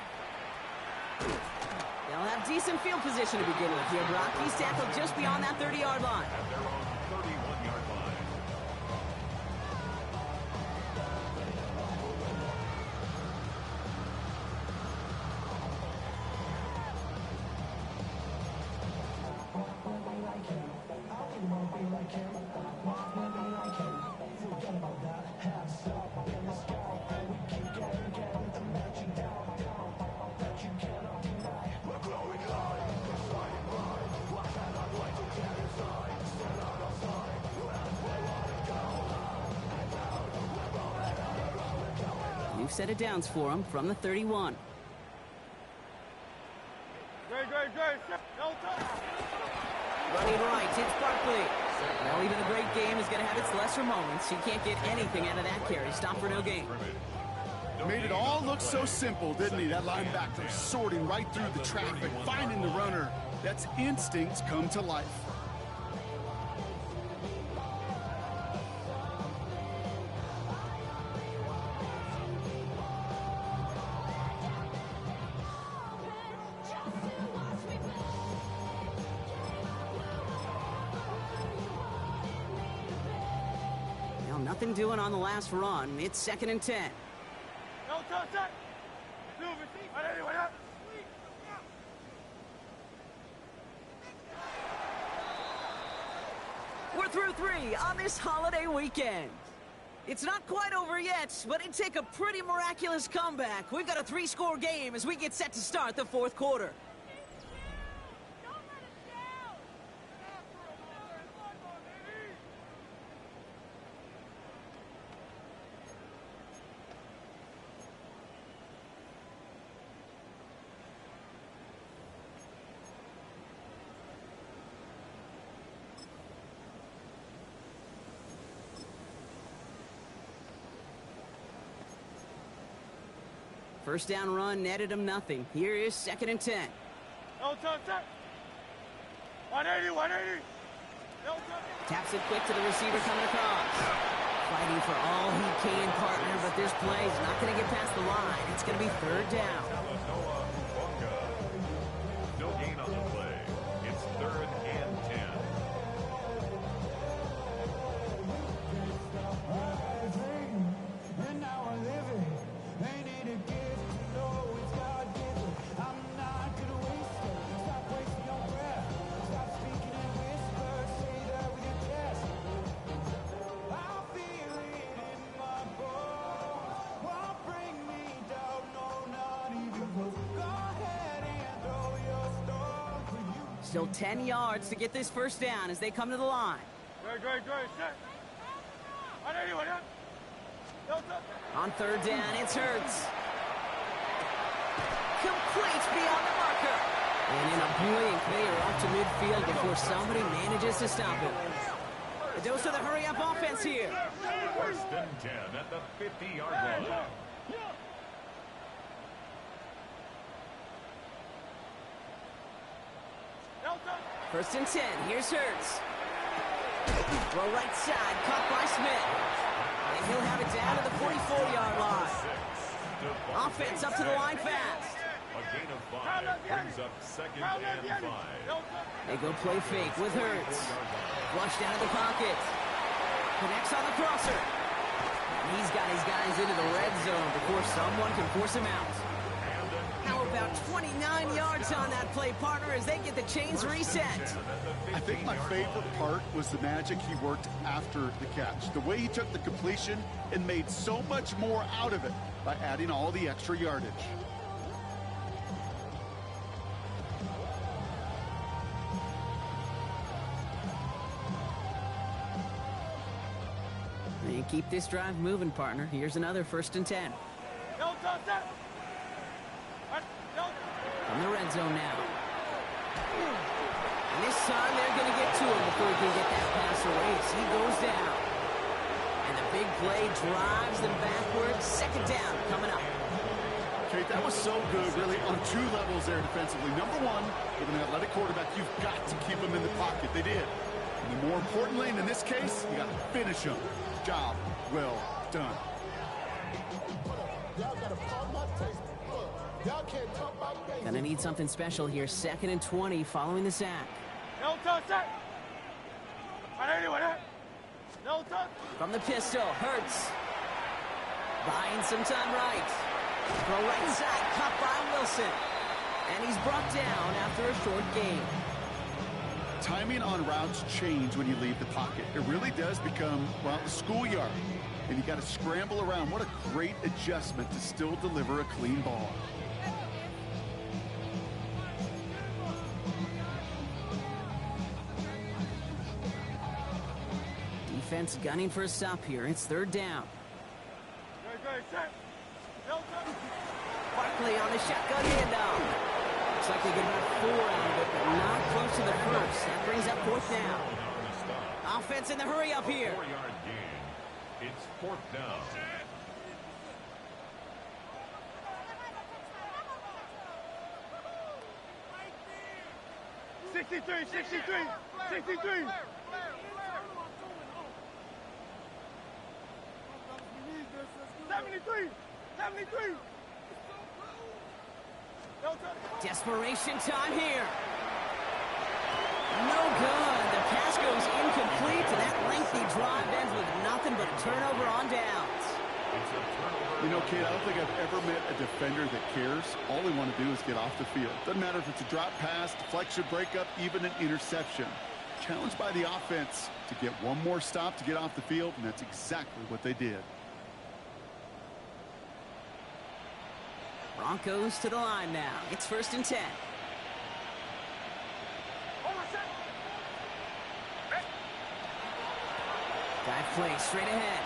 They'll have decent field position to begin with here, Brock. He's tackled just beyond that 30-yard line. At their own 31-yard line. You've set it downs for him from the 31. Great. Running right, it's Barkley. Well, even a great game is going to have its lesser moments. He can't get anything out of that carry. Stop for no gain. Made it all look so simple, didn't he? That linebacker sorting right through the traffic, finding the runner. That's instincts come to life. Nothing doing on the last run. It's 2nd and 10. We're through 3 on this holiday weekend. It's not quite over yet, but it'd take a pretty miraculous comeback. We've got a 3-score game as we get set to start the 4th quarter. First down run netted him nothing. Here is 2nd and 10. Taps it quick to the receiver coming across. Fighting for all he can, partner, but this play is not going to get past the line. It's going to be 3rd down. No gain on the play. It's 3rd and 10. Still 10 yards to get this first down as they come to the line. On 3rd down, it's Hurts. Complete beyond the marker. And in a blink, they are off to midfield before somebody manages to stop him. A dose of the hurry-up offense here. 1st and 10 at the 50-yard line. First and 10. Here's Hurts. Throw right side, caught by Smith. And he'll have it down to the 44-yard line. Offense up to the line fast. A gain of 5 brings up 2nd and 5. They go play fake with Hurts. Flush down to the pocket. Connects on the crosser. He's got his guys into the red zone before someone can force him out. How 29 yards on that play, partner, as they get the chains reset. I think my favorite part was the magic he worked after the catch. The way he took the completion and made so much more out of it by adding all the extra yardage. And keep this drive moving, partner. Here's another 1st and 10. From the red zone now. And this time they're going to get to him before he can get that pass away. He goes down. And the big play drives them backwards. 2nd down coming up. Kate, that was so good, really, on 2 levels there defensively. Number one, with an athletic quarterback, you've got to keep him in the pocket. They did. And then more importantly, and in this case, you got to finish him. Job well done. Gonna need something special here. 2nd and 20 following the sack. From the pistol, Hurts. Buying some time right. Throw right side, caught by Wilson. And he's brought down after a short gain. Timing on routes change when you leave the pocket. It really does become, well, the schoolyard. And you got to scramble around. What a great adjustment to still deliver a clean ball. Defense gunning for a stop here. It's 3rd down. Barkley on the shotgun handoff. Looks like they get about 4 out of it, but not close to the 1st. That brings up 4th down. Offense in the hurry up here. 4-yard gain. It's 4th down. Sixty-three. 73. Desperation time here. No good. The pass goes incomplete, and that lengthy drive ends with nothing but a turnover on downs. You know, Kate, I don't think I've ever met a defender that cares. All they want to do is get off the field. Doesn't matter if it's a drop pass, deflection, breakup, even an interception. Challenged by the offense to get one more stop to get off the field, and that's exactly what they did. Broncos to the line now. It's 1st and 10. Dive play straight ahead.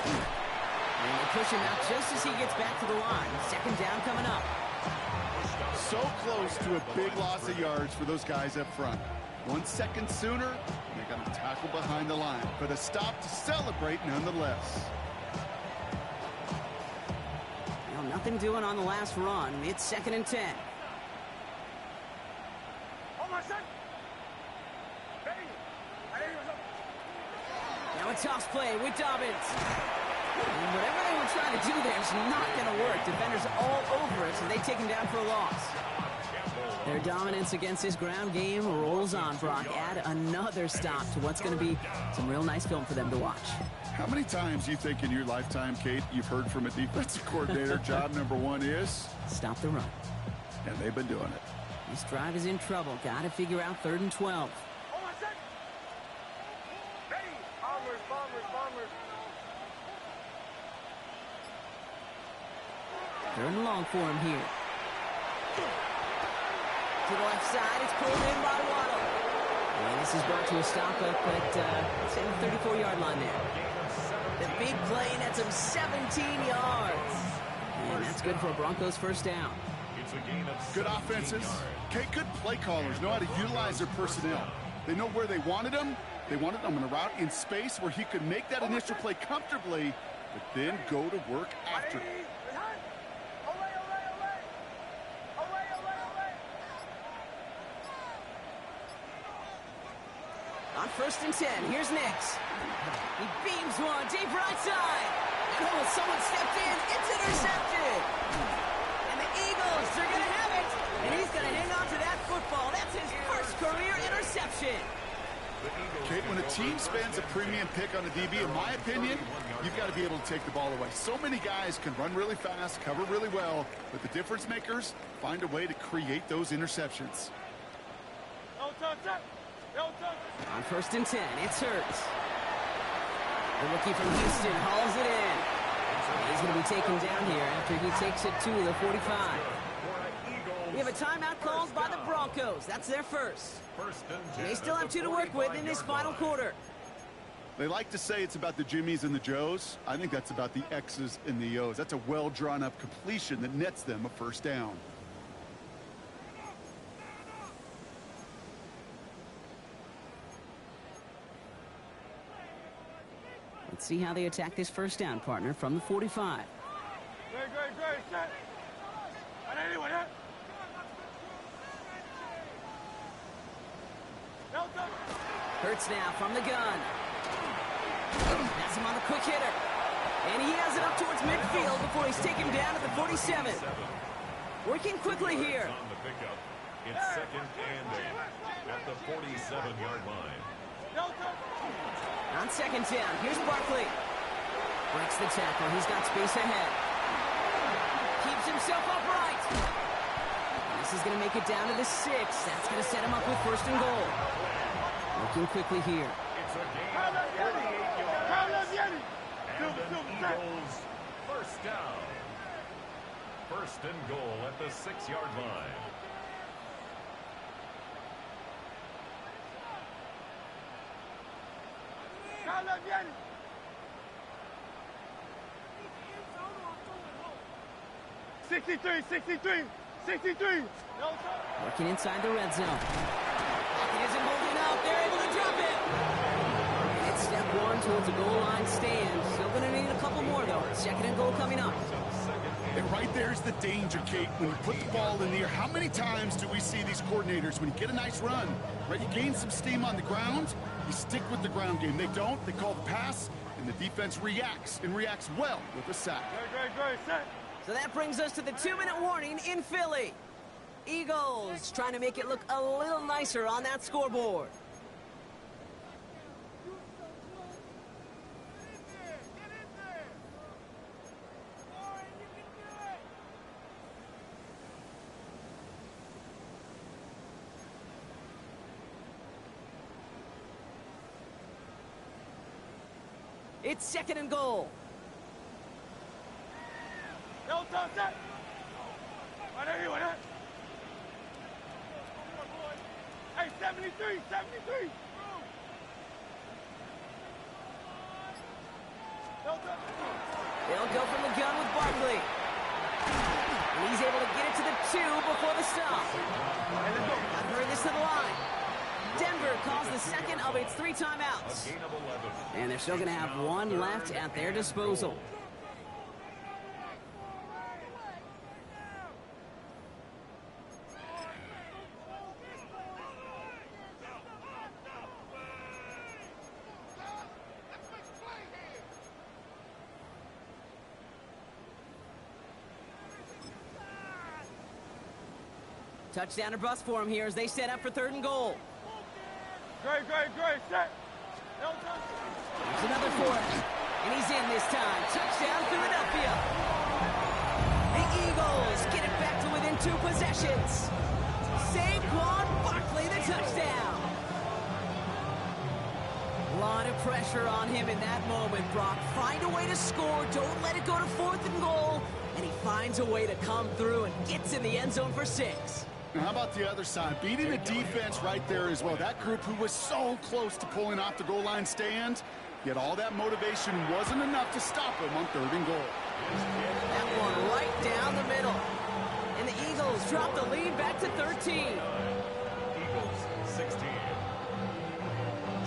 And they push him out just as he gets back to the line. 2nd down coming up. So close to a big loss of yards for those guys up front. 1 second sooner, they're going to tackle behind the line. But a stop to celebrate nonetheless. Well, nothing doing on the last run. It's 2nd and 10. Now a toss play with Dobbins. And whatever they were trying to do there is not going to work. Defenders all over it, so they take him down for a loss. Their dominance against this ground game rolls on, Brock. Add another stop to what's going to be some real nice film for them to watch. How many times do you think in your lifetime, Kate, you've heard from a defensive coordinator, job number 1 is? Stop the run. And they've been doing it. This drive is in trouble. Got to figure out 3rd and 12. Third and long for him here. To the left side, it's pulled in by Waddle. And this is brought to a stop up at, say, the 34-yard line there. The big play, and that's him 17 yards. And that's good for a Broncos 1st down. Good offenses. Okay, good play callers know how to utilize their personnel. They know where they wanted them. They wanted them on a route in space where he could make that initial play comfortably, but then go to work after. On 1st and 10, here's Nix. He beams one deep right side. And oh, someone stepped in. It's intercepted. And the Eagles are going to have it. And he's going to hang on to that football. That's his first career interception. Okay, when a team spends a premium pick on a DB, in my opinion, you've got to be able to take the ball away. So many guys can run really fast, cover really well, but the difference makers find a way to create those interceptions. On 1st and 10, it's Hurts. The rookie from Houston hauls it in. He's going to be taken down here after he takes it to the 45. We have a timeout called by the Broncos. That's their first. They still have 2 to work with in this final quarter. They like to say it's about the Jimmies and the Joes. I think that's about the X's and the O's. That's a well-drawn-up completion that nets them a 1st down. Let's see how they attack this 1st down, partner, from the 45. Great, set. Hurts now from the gun. Has him on the quick hitter. And he has it up towards midfield before he's taken down at the 47. Working quickly here. On the pickup, it's 2nd and 8 at the 47-yard line. On 2nd down, here's Barkley. Breaks the tackle. He's got space ahead. Keeps himself upright. This is going to make it down to the 6. That's going to set him up with 1st and goal. Working quickly here. It's a gain of 48 yards. And an Eagles 1st down. 1st and goal at the 6-yard line. Working inside the red zone. He isn't holding up. They're able to drop it. And it's step 1 towards a goal line stand. Still going to need a couple more, though. 2nd and goal coming up. And right there's the danger, Kate. When you put the ball in the air, how many times do we see these coordinators, when you get a nice run, right, you gain some steam on the ground, you stick with the ground game. They don't. They call the pass, and the defense reacts, and reacts well with a sack. Great, set. So that brings us to the 2-minute warning in Philly. Eagles trying to make it look a little nicer on that scoreboard. It's 2nd and goal. Hey, 73. They'll go from the gun with Barkley. And he's able to get it to the 2 before the stop. Got to hurry this to the line. Denver calls the 2nd of its 3 timeouts. And they're still going to have 1 left at their disposal. Touchdown or bust for him here as they set up for 3rd and goal. Great, set. There's another 4th. And he's in this time. Touchdown, Philadelphia. The Eagles get it back to within 2 possessions. Saquon Barkley, the touchdown. A lot of pressure on him in that moment, Brock. Find a way to score. Don't let it go to 4th and goal. And he finds a way to come through and gets in the end zone for 6. Now, how about the other side? Beating the defense right there as well. That group who was so close to pulling off the goal line stand, yet all that motivation wasn't enough to stop him on 3rd and goal. That one right down the middle. And the Eagles drop the lead back to 13. Eagles 16.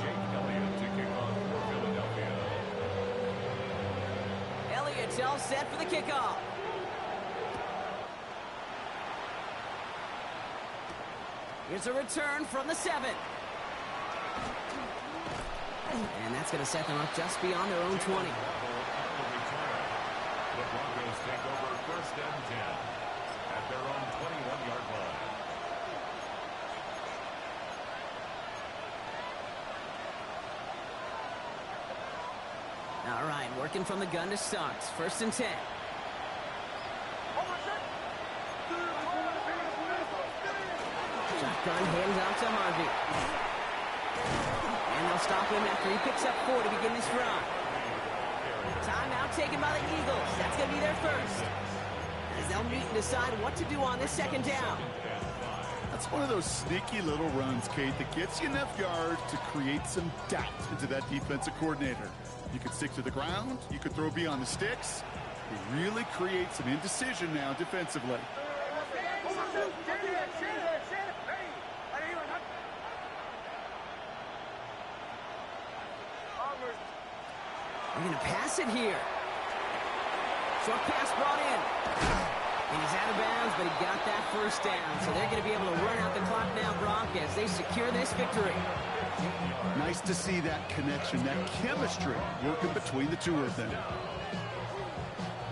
Jake Elliott to kick off for Philadelphia. Elliott's all set for the kickoff. Here's a return from the 7. And that's going to set them up just beyond their own 20. The Broncos take over 1st and 10 at their own 21-yard line. Working from the gun to start. First and 10. Shotgun hands out to Harvey. And they'll stop him after he picks up 4 to begin this drive. Timeout taken by the Eagles. That's going to be their first. As they'll meet and decide what to do on this second down. That's one of those sneaky little runs, Kate, that gets you enough yards to create some doubt into that defensive coordinator. You could stick to the ground. You could throw beyond the sticks. It really creates some indecision now defensively. We're going to pass it here. Short pass brought in. And he's out of bounds, but he got that first down. So they're going to be able to run out the clock now, Brock, as they secure this victory. Nice to see that connection, that chemistry working between the two of them.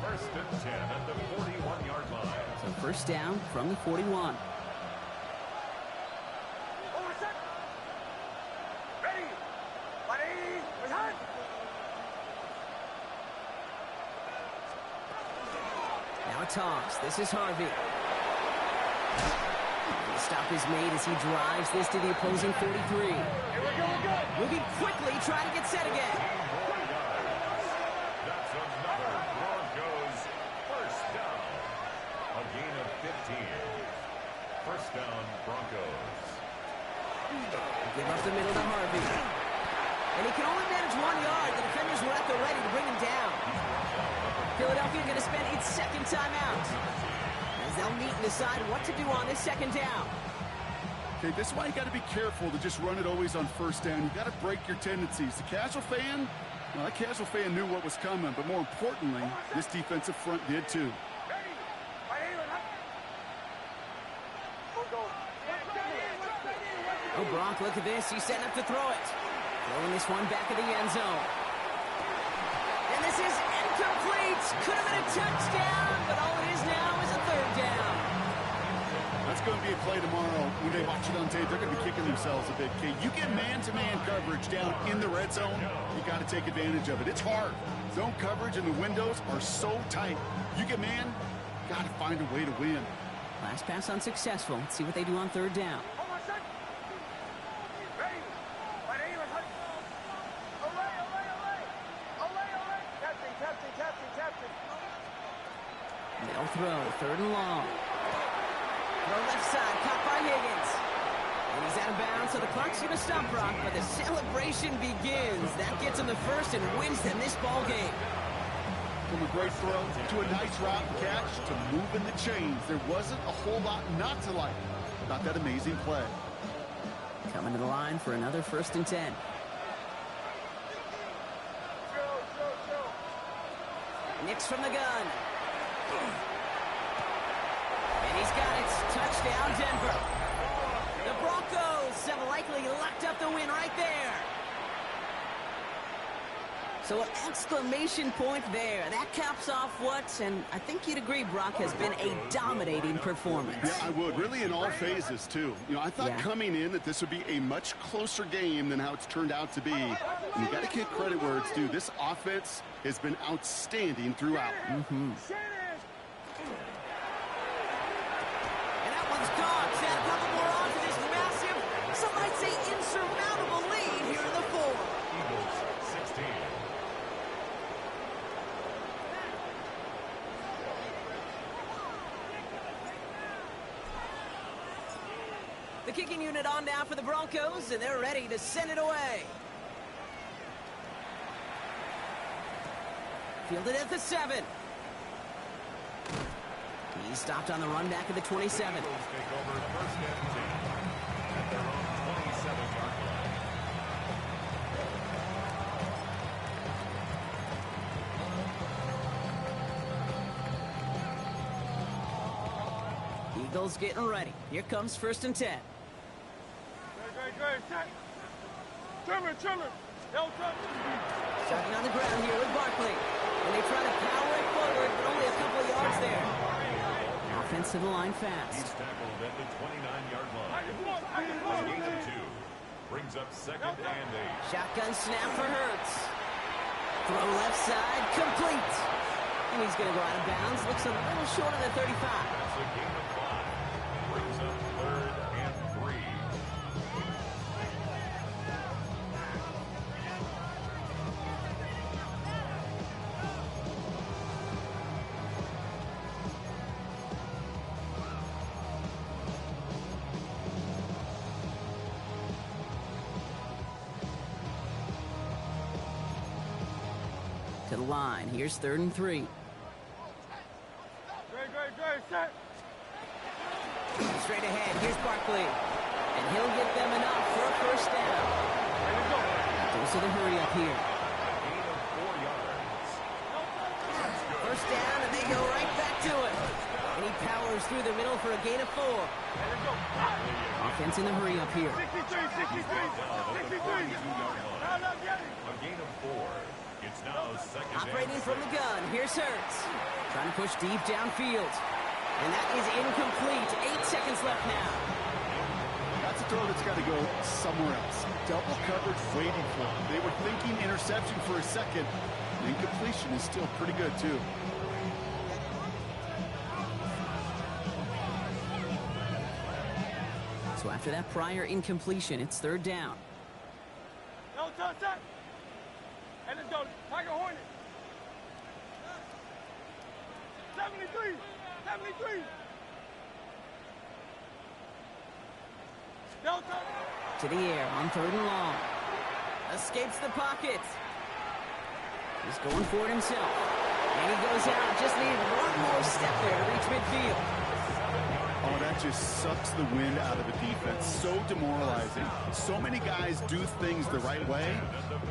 First and 10 at the 41-yard line. So first down from the 41. Now a toss. This is Harvey. The stop is made as he drives this to the opposing 43. Moving quickly, trying to get set again. That's another Broncos first down. A gain of 15. First down, Broncos. Give up the middle to Harvey. And he can only manage 1 yard. The defenders were at the ready to bring him down. Philadelphia going to spend its second timeout as they'll meet and decide what to do on this second down. Okay, this is why you got to be careful to just run it always on first down. You got to break your tendencies. The casual fan, well, that casual fan knew what was coming, but more importantly, this defensive front did too. Oh, Brock, look at this. He's setting up to throw it. Throwing this one back of the end zone. And this is incomplete. Could have been a touchdown, but all it is now is a third down. That's going to be a play tomorrow. When they watch it on tape, they're going to be kicking themselves a bit. Okay, you get man-to-man coverage down in the red zone, you got to take advantage of it. It's hard. Zone coverage and the windows are so tight. You get man, got to find a way to win. Last pass unsuccessful. Let's see what they do on third down. They'll throw, third and long. Throw left side, caught by Higgins. And he's out of bounds, so the clock's going to stop, Brock, but the celebration begins. That gets him the first and wins them this ball game. From a great throw to a nice route and catch to moving the chains. There wasn't a whole lot not to like about that amazing play. Coming to the line for another first and 10. Nix from the gun. And he's got it. Touchdown, Denver. The Broncos have likely locked up the win right there. So an exclamation point there. That caps off what, and I think you'd agree, Brock, has been a dominating performance. Yeah, I would. Really in all phases, too. You know, I thought coming in that this would be a much closer game than how it's turned out to be. And you got to give credit where it's due. This offense has been outstanding throughout. Mm-hmm. And that one's gone. To add a couple more on to this massive, some might say insurmountable lead here in the fourth. Eagles 16. The kicking unit on now for the Broncos, and they're ready to send it away. Fielded at the 7. He's stopped on the run back at the 27. Eagles take over first and 10 at their own 27-yard line. Eagles getting ready. Here comes first and 10. Great. Trimmer. Starting on the ground here with Barkley. And they try to power it forward, but only a couple of yards there. Offense to the line fast. He's tackled at the 29-yard line. A gain of 2. Brings up second and 8. Shotgun snap for Hurts. Throw left side, complete. And he's going to go out of bounds. Looks a little short of the 35. That's a gain of 5. Brings up 3rd and 3. To the line. Here's 3rd and 3. Great, set. Straight ahead. Here's Barkley. And he'll get them enough for a first down. Ready to go. Goes to the hurry up here. Gain of 4 yards. First down, and they go right back to it. And he powers through the middle for a gain of 4. Ready to go. Offense in the hurry up here. 63. Round up, Yeti. A gain of 4. It's now 2nd Operating and from the 6. gun. Here's Hurts. Trying to push deep downfield. And that is incomplete. 8 seconds left now. That's a throw that's got to go somewhere else. Double coverage waiting for him. They were thinking interception for a second. Incompletion is still pretty good, too. So after that prior incompletion, it's 3rd down. No touch. And let's go. Tiger Hornet. 73. No touch. To the air on 3rd and long. Escapes the pocket. He's going for it himself. And he goes out. Just needed one more step there to reach midfield. Oh, that just sucks the wind out of the defense. So demoralizing. So many guys do things the right way,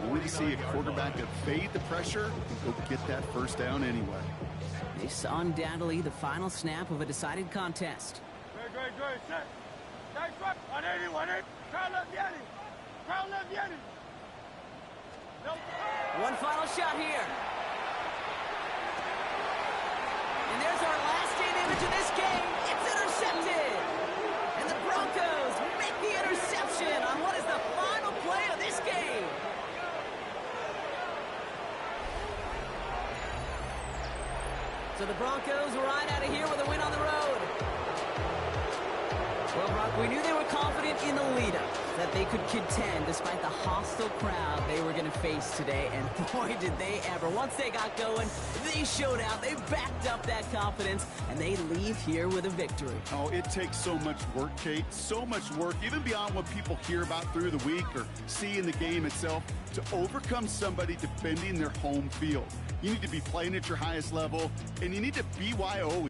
only to see a quarterback evade the pressure and go get that first down anyway. This is undoubtedly the final snap of a decided contest. Great, set. Nice rep. 180. Crown left, Yeti. No. One final shot here. And there's our last state image of this game. It's intercepted. And the Broncos make the interception on what is the final play of this game. So the Broncos ride out of here with a win on the road. Well, Brock, we knew they were confident in the lead-up, that they could contend despite the hostile crowd they were going to face today. And boy, did they ever. Once they got going, they showed out. They backed up that confidence, and they leave here with a victory. Oh, it takes so much work, Kate. So much work, even beyond what people hear about through the week or see in the game itself, to overcome somebody defending their home field. You need to be playing at your highest level, and you need to BYO.